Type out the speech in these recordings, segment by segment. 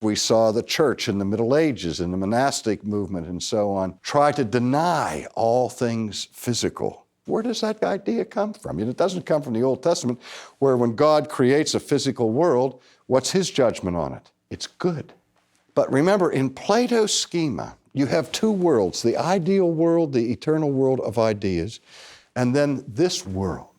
We saw the church in the Middle Ages, in the monastic movement and so on, try to deny all things physical. Where does that idea come from? It doesn't come from the Old Testament, where when God creates a physical world, what's his judgment on it? It's good. But remember, in Plato's schema, you have two worlds, the ideal world, the eternal world of ideas, and then this world.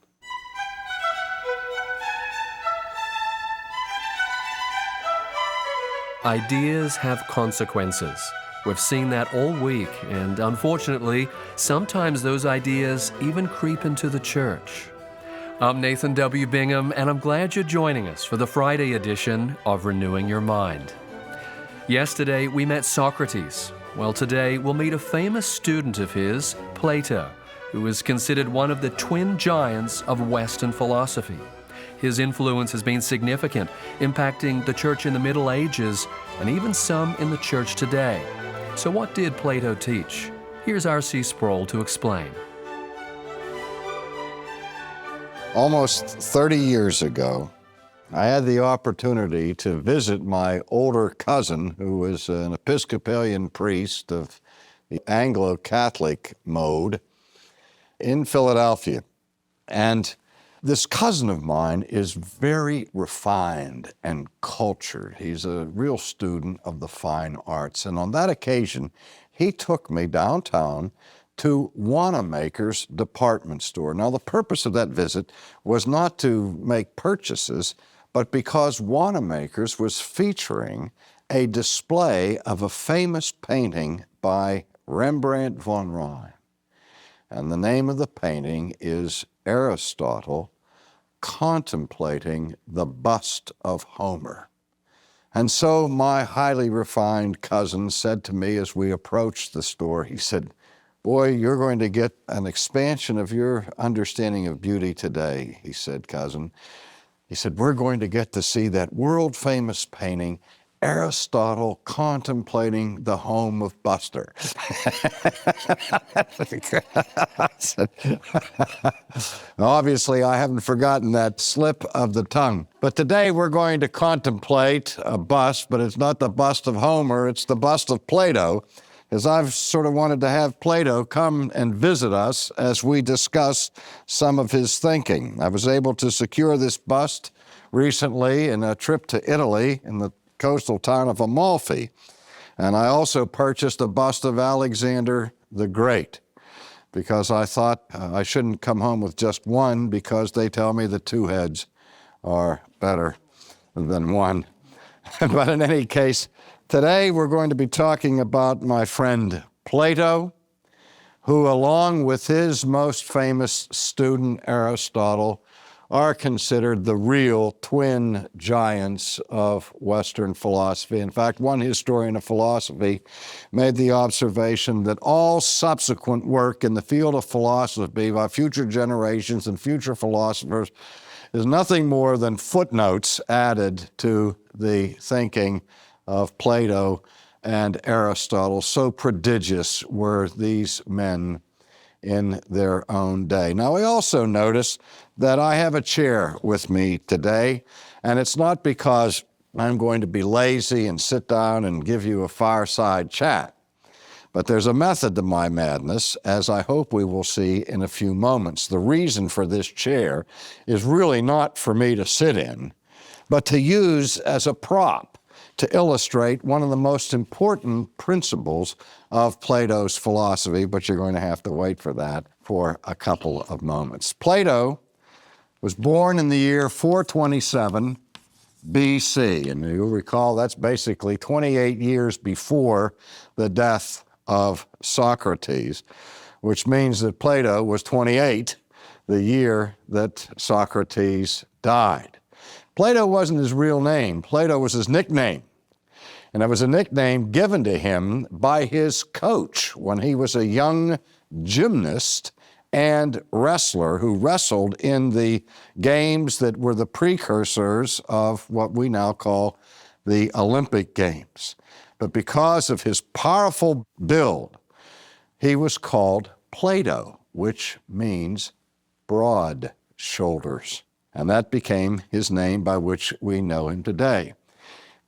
Ideas have consequences. We've seen that all week, and unfortunately, sometimes those ideas even creep into the church. I'm Nathan W. Bingham, and I'm glad you're joining us for the Friday edition of Renewing Your Mind. Yesterday, we met Socrates. Well, today, we'll meet a famous student of his, Plato, who is considered one of the twin giants of Western philosophy. His influence has been significant, impacting the church in the Middle Ages and even some in the church today. So what did Plato teach? Here's R.C. Sproul to explain. Almost 30 years ago, I had the opportunity to visit my older cousin, who was an Episcopalian priest of the Anglo-Catholic mode, in Philadelphia. And this cousin of mine is very refined and cultured. He's a real student of the fine arts. And on that occasion, he took me downtown to Wanamaker's department store. Now, the purpose of that visit was not to make purchases, but because Wanamaker's was featuring a display of a famous painting by Rembrandt von Rijn. And the name of the painting is Aristotle contemplating the bust of Homer. And so my highly refined cousin said to me as we approached the store, he said, "Boy, you're going to get an expansion of your understanding of beauty today," he said, cousin. He said, "We're going to get to see that world-famous painting, Aristotle contemplating the home of Buster." Obviously, I haven't forgotten that slip of the tongue. But today we're going to contemplate a bust, but it's not the bust of Homer, it's the bust of Plato, as I've sort of wanted to have Plato come and visit us as we discuss some of his thinking. I was able to secure this bust recently in a trip to Italy in the coastal town of Amalfi. And I also purchased a bust of Alexander the Great because I thought I shouldn't come home with just one, because they tell me the two heads are better than one. But in any case, today we're going to be talking about my friend Plato, who, along with his most famous student Aristotle, are considered the real twin giants of Western philosophy. In fact, one historian of philosophy made the observation that all subsequent work in the field of philosophy by future generations and future philosophers is nothing more than footnotes added to the thinking of Plato and Aristotle. So prodigious were these men in their own day. Now, we also notice that I have a chair with me today, and it's not because I'm going to be lazy and sit down and give you a fireside chat, but there's a method to my madness, as I hope we will see in a few moments. The reason for this chair is really not for me to sit in, but to use as a prop to illustrate one of the most important principles of Plato's philosophy, but you're going to have to wait for that for a couple of moments. Plato was born in the year 427 BC, and you'll recall that's basically 28 years before the death of Socrates, which means that Plato was 28 the year that Socrates died. Plato wasn't his real name. Plato was his nickname. And it was a nickname given to him by his coach when he was a young gymnast and wrestler who wrestled in the games that were the precursors of what we now call the Olympic Games. But because of his powerful build, he was called Plato, which means broad shoulders. And that became his name by which we know him today.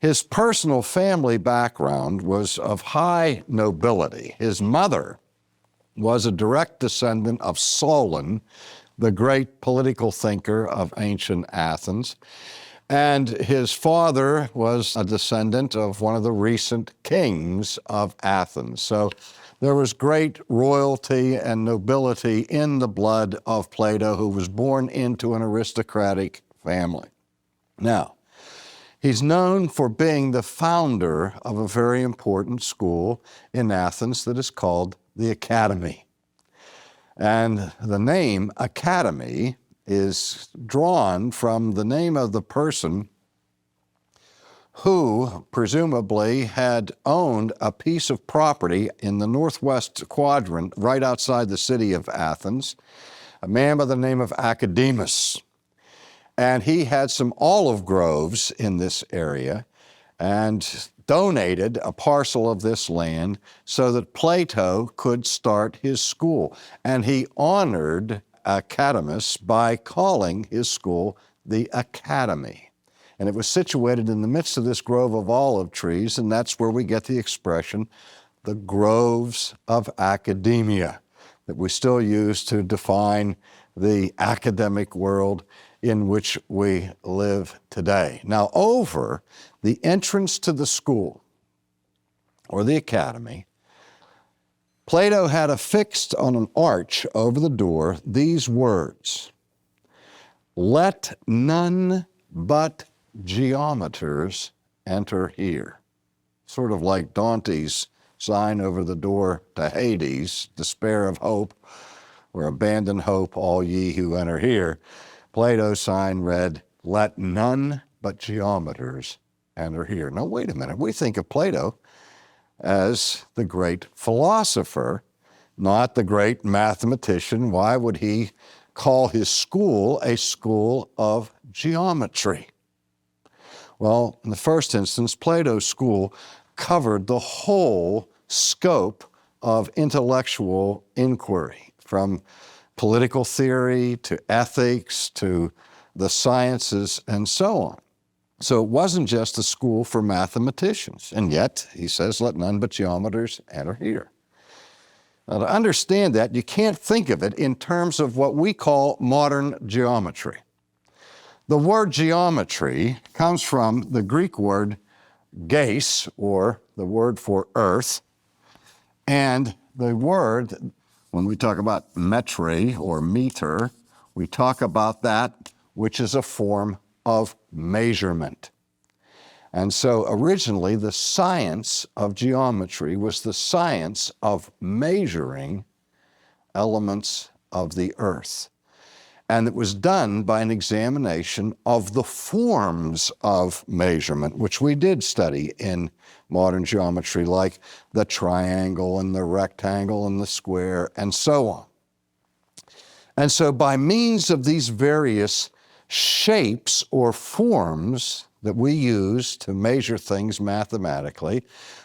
His personal family background was of high nobility. His mother was a direct descendant of Solon, the great political thinker of ancient Athens, and his father was a descendant of one of the recent kings of Athens. So there was great royalty and nobility in the blood of Plato, who was born into an aristocratic family. Now, he's known for being the founder of a very important school in Athens that is called the Academy. And the name Academy is drawn from the name of the person who presumably had owned a piece of property in the northwest quadrant right outside the city of Athens, a man by the name of Academus. And he had some olive groves in this area and donated a parcel of this land so that Plato could start his school. And he honored Academus by calling his school the Academy. And it was situated in the midst of this grove of olive trees, and that's where we get the expression, the groves of academia, that we still use to define the academic world in which we live today. Now, over the entrance to the school, or the academy, Plato had affixed on an arch over the door these words, "Let none but geometers enter here." Sort of like Dante's sign over the door to Hades, despair of hope, or abandon hope, all ye who enter here. Plato's sign read, "Let none but geometers enter here." Now, wait a minute. We think of Plato as the great philosopher, not the great mathematician. Why would he call his school a school of geometry? Well, in the first instance, Plato's school covered the whole scope of intellectual inquiry, from political theory to ethics to the sciences and so on. So it wasn't just a school for mathematicians, and yet he says, "Let none but geometers enter here." Now, to understand that, you can't think of it in terms of what we call modern geometry. The word geometry comes from the Greek word geis, or the word for earth, and the word, when we talk about metri or meter, we talk about that which is a form of measurement. And so originally the science of geometry was the science of measuring elements of the earth. And it was done by an examination of the forms of measurement, which we did study in modern geometry, like the triangle and the rectangle and the square and so on. And so by means of these various shapes or forms that we use to measure things mathematically,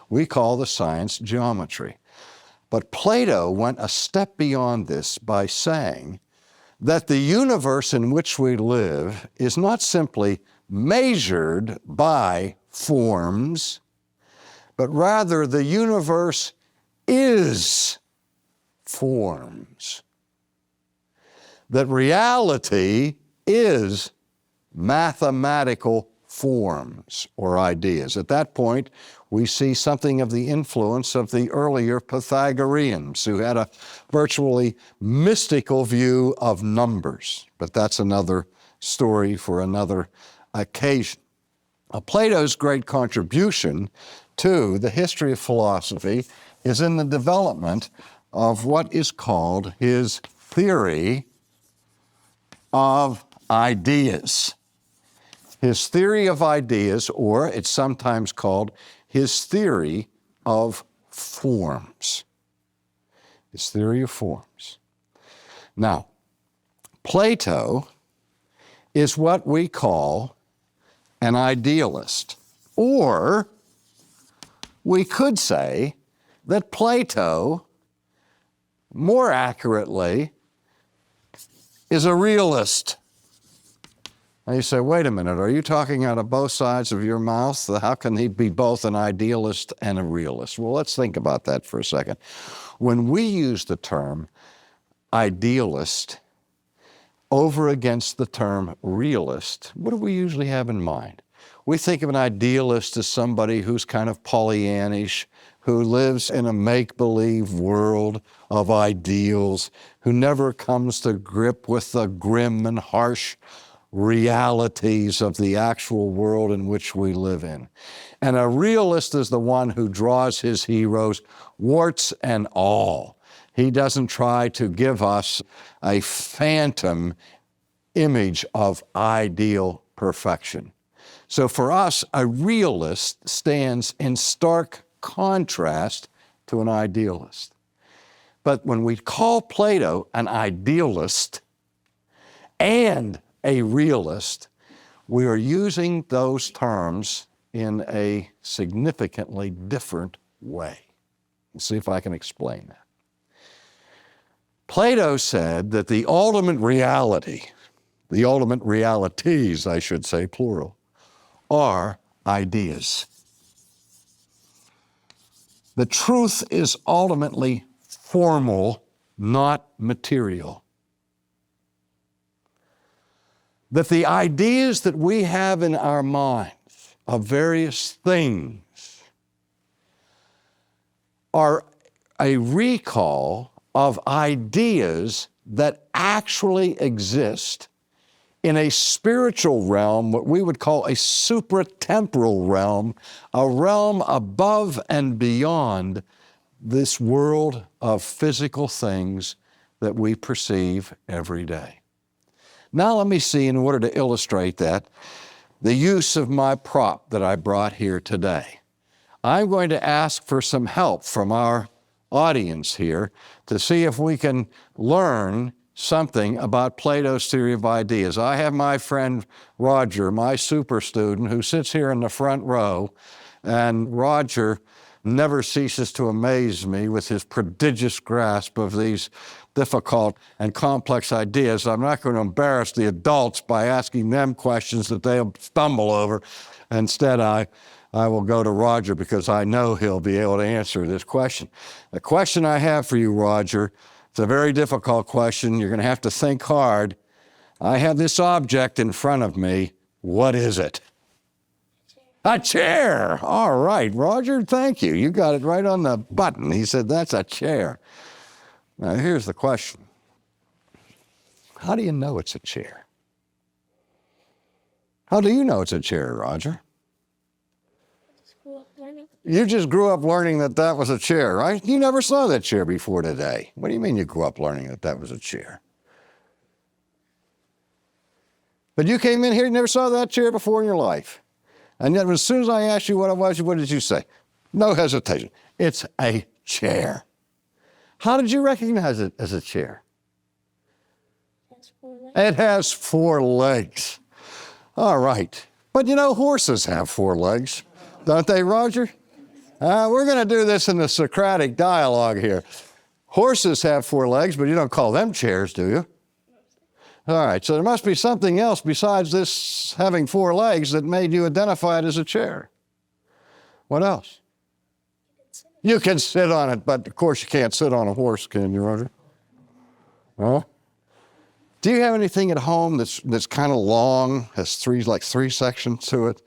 we call the science geometry. But Plato went a step beyond this by saying that the universe in which we live is not simply measured by forms, but rather the universe is forms. That reality is mathematical forms or ideas. At that point, we see something of the influence of the earlier Pythagoreans, who had a virtually mystical view of numbers. But that's another story for another occasion. Plato's great contribution to the history of philosophy is in the development of what is called his theory of ideas. His theory of ideas, or it's sometimes called his theory of forms. His theory of forms. Now, Plato is what we call an idealist, or we could say that Plato, more accurately, is a realist. And you say, wait a minute, are you talking out of both sides of your mouth? How can he be both an idealist and a realist? Well, let's think about that for a second. When we use the term idealist over against the term realist, what do we usually have in mind? We think of an idealist as somebody who's kind of Pollyannish, who lives in a make-believe world of ideals, who never comes to grip with the grim and harsh realities of the actual world in which we live in. And a realist is the one who draws his heroes, warts and all. He doesn't try to give us a phantom image of ideal perfection. So for us, a realist stands in stark contrast to an idealist. But when we call Plato an idealist and a realist, we are using those terms in a significantly different way. Let's see if I can explain that. Plato said that the ultimate reality, the ultimate realities, I should say, plural, are ideas. The truth is ultimately formal, not material. That the ideas that we have in our minds of various things are a recall of ideas that actually exist in a spiritual realm, what we would call a supratemporal realm, a realm above and beyond this world of physical things that we perceive every day. Now let me see, in order to illustrate that, the use of my prop that I brought here today. I'm going to ask for some help from our audience here to see if we can learn something about Plato's theory of ideas. I have my friend Roger, my super student, who sits here in the front row, and Roger never ceases to amaze me with his prodigious grasp of these difficult and complex ideas. I'm not going to embarrass the adults by asking them questions that they'll stumble over. Instead, I will go to Roger because I know he'll be able to answer this question. The question I have for you, Roger, it's a very difficult question. You're going to have to think hard. I have this object in front of me. What is it? A chair. All right, Roger, thank you. You got it right on the button. He said, that's a chair. Now, here's the question. How do you know it's a chair? How do you know it's a chair, Roger? You just grew up learning that that was a chair, right? You never saw that chair before today. What do you mean you grew up learning that that was a chair? But you came in here, you never saw that chair before in your life. And yet as soon as I asked you what it was, what did you say? No hesitation. It's a chair. How did you recognize it as a chair? It has 4 legs. All right. But you know, horses have 4 legs, don't they, Roger? We're going to do this in the Socratic dialogue here. Horses have 4 legs, but you don't call them chairs, do you? All right, so there must be something else besides this having 4 legs that made you identify it as a chair. What else? You can sit on it, but of course you can't sit on a horse, can you, Roger? Huh? Do you have anything at home that's kind of long, has 3 sections to it,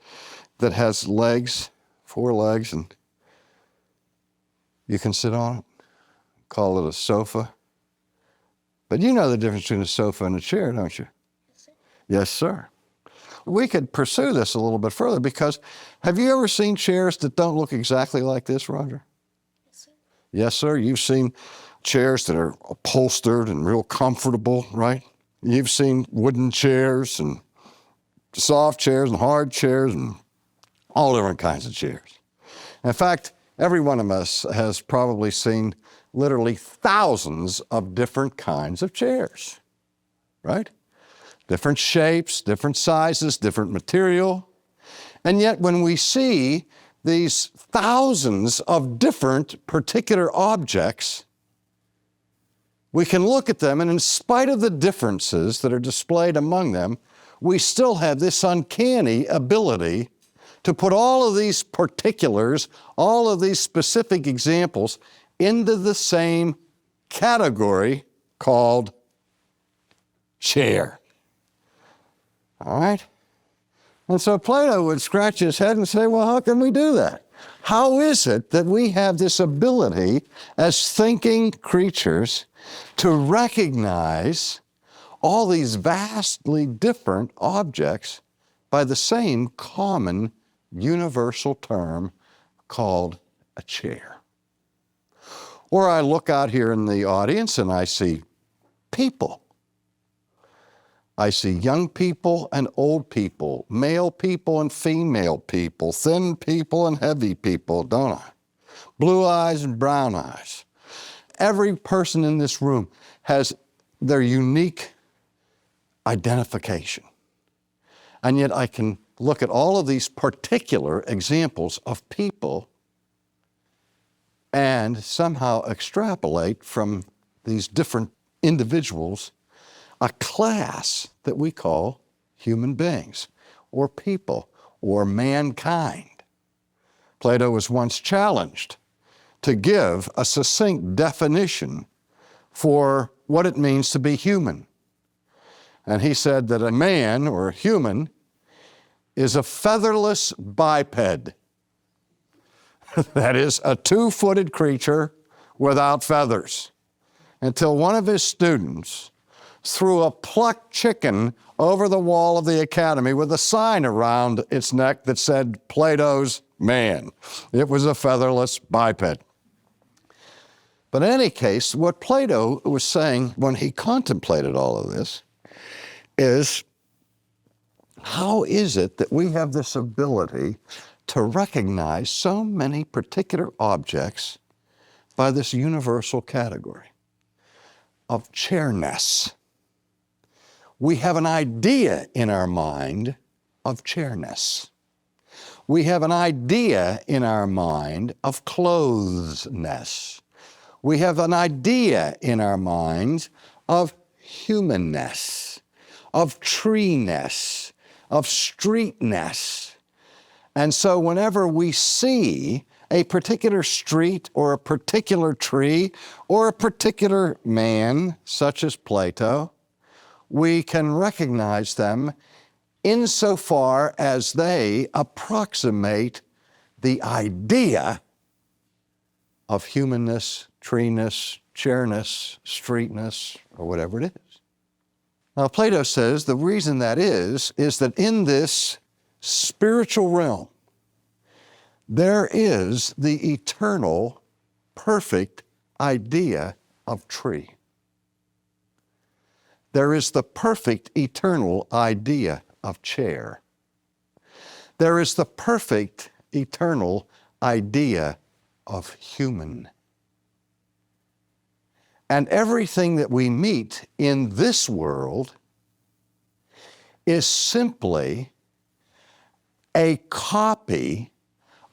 that has legs, 4 legs, and you can sit on it? Call it a sofa. But you know the difference between a sofa and a chair, don't you? Yes, sir. We could pursue this a little bit further because have you ever seen chairs that don't look exactly like this, Roger? Yes, sir. Yes, sir. You've seen chairs that are upholstered and real comfortable, right? You've seen wooden chairs and soft chairs and hard chairs and all different kinds of chairs. In fact, every one of us has probably seen literally thousands of different kinds of chairs, right? Different shapes, different sizes, different material. And yet when we see these thousands of different particular objects, we can look at them, and in spite of the differences that are displayed among them, we still have this uncanny ability to put all of these particulars, all of these specific examples into the same category called chair. All right? And so Plato would scratch his head and say, well, how can we do that? How is it that we have this ability as thinking creatures to recognize all these vastly different objects by the same common universal term called a chair? Or I look out here in the audience and I see people. I see young people and old people, male people and female people, thin people and heavy people, don't I? Blue eyes and brown eyes. Every person in this room has their unique identification. And yet I can look at all of these particular examples of people and somehow extrapolate from these different individuals a class that we call human beings, or people, or mankind. Plato was once challenged to give a succinct definition for what it means to be human. And he said that a man, or a human, is a featherless biped. That is, a two-footed creature without feathers. Until one of his students threw a plucked chicken over the wall of the academy with a sign around its neck that said, Plato's man. It was a featherless biped. But in any case, what Plato was saying when he contemplated all of this is, how is it that we have this ability to recognize so many particular objects by this universal category of chairness? We have an idea in our mind of chairness. We have an idea in our mind of clothness. We have an idea in our minds of humanness, of treeness, of streetness. And so whenever we see a particular street or a particular tree or a particular man, such as Plato, we can recognize them insofar as they approximate the idea of humanness, treeness, chairness, streetness, or whatever it is. Now, Plato says the reason that is that in this spiritual realm, there is the eternal, perfect idea of tree. There is the perfect, eternal idea of chair. There is the perfect, eternal idea of human. And everything that we meet in this world is simply a copy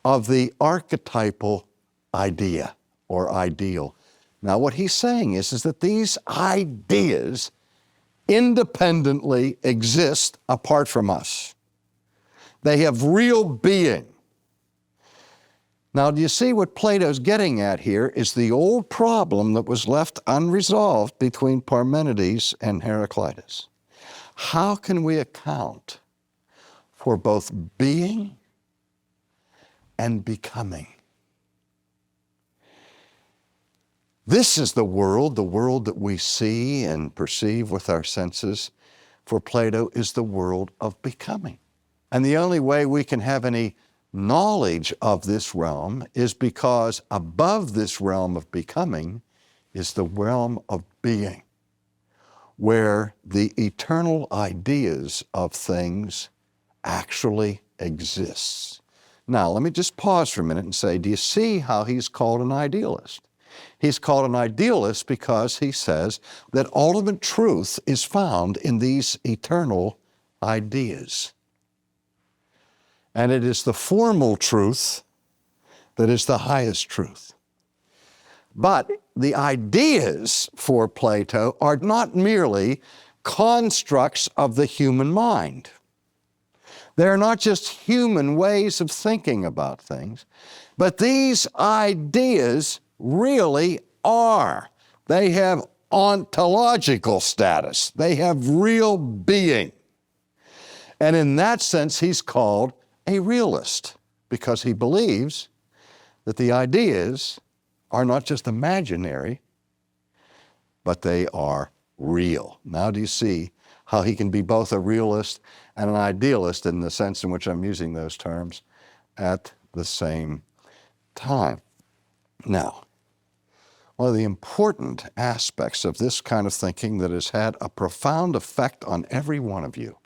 of the archetypal idea or ideal. Now, what he's saying is that these ideas independently exist apart from us. They have real being. Now, do you see what Plato's getting at here is the old problem that was left unresolved between Parmenides and Heraclitus. How can we account for both being and becoming? This is the world that we see and perceive with our senses. For Plato is the world of becoming. And the only way we can have any knowledge of this realm is because above this realm of becoming is the realm of being, where the eternal ideas of things actually exists. Now, let me just pause for a minute and say, do you see how he's called an idealist? He's called an idealist because he says that ultimate truth is found in these eternal ideas. And it is the formal truth that is the highest truth. But the ideas for Plato are not merely constructs of the human mind. They're not just human ways of thinking about things, but these ideas really are. They have ontological status. They have real being. And in that sense, he's called a realist because he believes that the ideas are not just imaginary, but they are real. Now do you see how he can be both a realist and an idealist in the sense in which I'm using those terms at the same time? Now, one of the important aspects of this kind of thinking that has had a profound effect on every one of you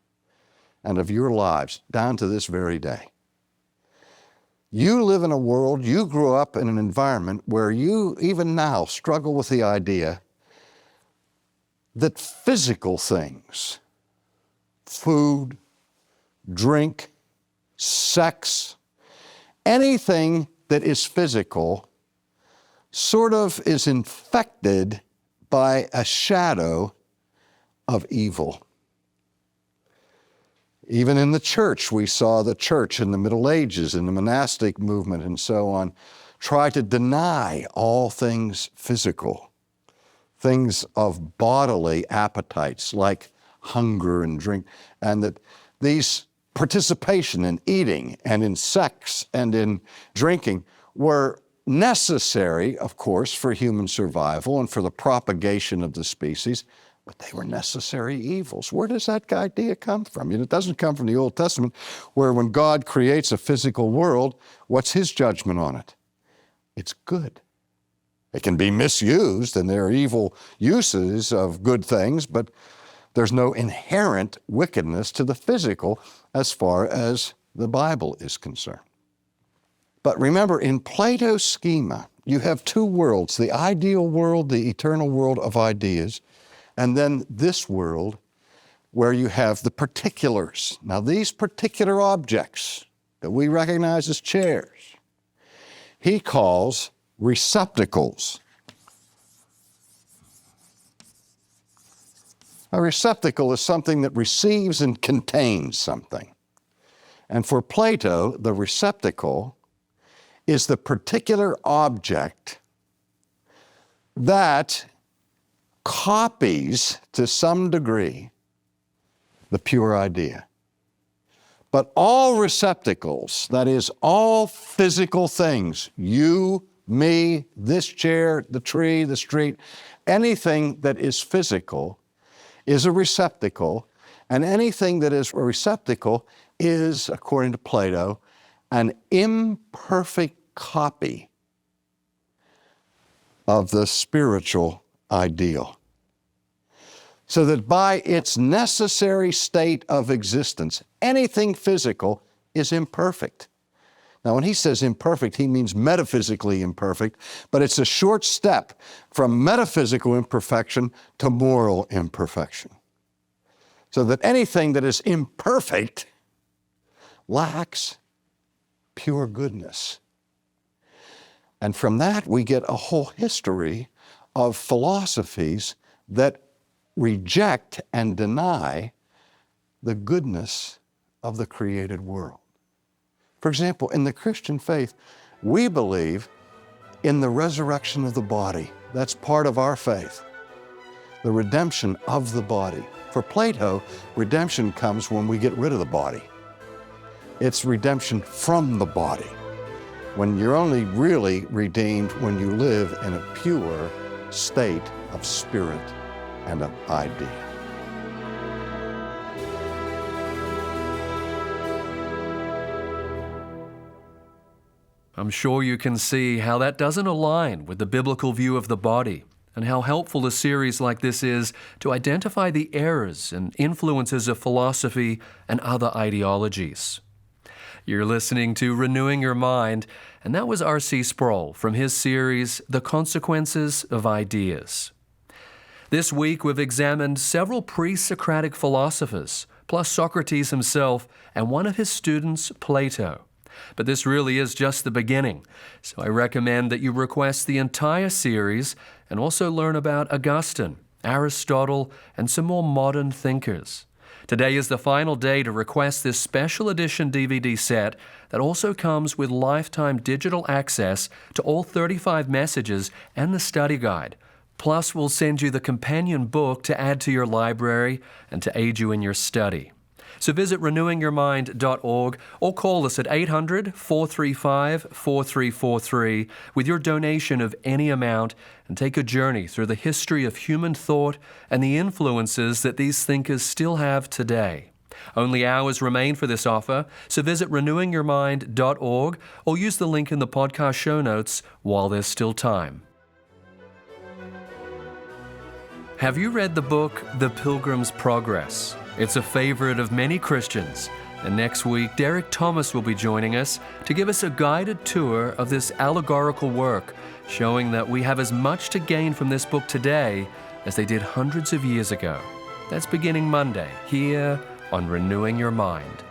and of your lives down to this very day. You live in a world, you grew up in an environment where you even now struggle with the idea that physical things, food, drink, sex, anything that is physical sort of is infected by a shadow of evil. Even in the church, we saw the church in the Middle Ages, in the monastic movement and so on, try to deny all things physical, things of bodily appetites like hunger and drink, and that these participation in eating and in sex and in drinking were necessary, of course, for human survival and for the propagation of the species, but they were necessary evils. Where does that idea come from? It doesn't come from the Old Testament, where when God creates a physical world, what's his judgment on it? It's good. It can be misused, and there are evil uses of good things, but there's no inherent wickedness to the physical as far as the Bible is concerned. But remember, in Plato's schema, you have two worlds, the ideal world, the eternal world of ideas, and then this world where you have the particulars. Now, these particular objects that we recognize as chairs, he calls receptacles. A receptacle is something that receives and contains something. And for Plato, the receptacle is the particular object that copies, to some degree, the pure idea. But all receptacles, that is, all physical things, you, me, this chair, the tree, the street, anything that is physical is a receptacle, and anything that is a receptacle is, according to Plato, an imperfect copy of the spiritual ideal. So that by its necessary state of existence, anything physical is imperfect. Now, when he says imperfect, he means metaphysically imperfect, but it's a short step from metaphysical imperfection to moral imperfection. So that anything that is imperfect lacks pure goodness. And from that, we get a whole history of philosophies that reject and deny the goodness of the created world. For example, in the Christian faith, we believe in the resurrection of the body. That's part of our faith, the redemption of the body. For Plato, redemption comes when we get rid of the body. It's redemption from the body, when you're only really redeemed when you live in a pure state of spirit and of idea. I'm sure you can see how that doesn't align with the biblical view of the body, and how helpful a series like this is to identify the errors and influences of philosophy and other ideologies. You're listening to Renewing Your Mind, and that was R.C. Sproul from his series, The Consequences of Ideas. This week, we've examined several pre-Socratic philosophers, plus Socrates himself and one of his students, Plato. But this really is just the beginning, so I recommend that you request the entire series and also learn about Augustine, Aristotle, and some more modern thinkers. Today is the final day to request this special edition DVD set that also comes with lifetime digital access to all 35 messages and the study guide. Plus, we'll send you the companion book to add to your library and to aid you in your study. So visit renewingyourmind.org or call us at 800-435-4343 with your donation of any amount and take a journey through the history of human thought and the influences that these thinkers still have today. Only hours remain for this offer, so visit renewingyourmind.org or use the link in the podcast show notes while there's still time. Have you read the book, The Pilgrim's Progress? It's a favorite of many Christians. And next week, Derek Thomas will be joining us to give us a guided tour of this allegorical work, showing that we have as much to gain from this book today as they did hundreds of years ago. That's beginning Monday, here on Renewing Your Mind.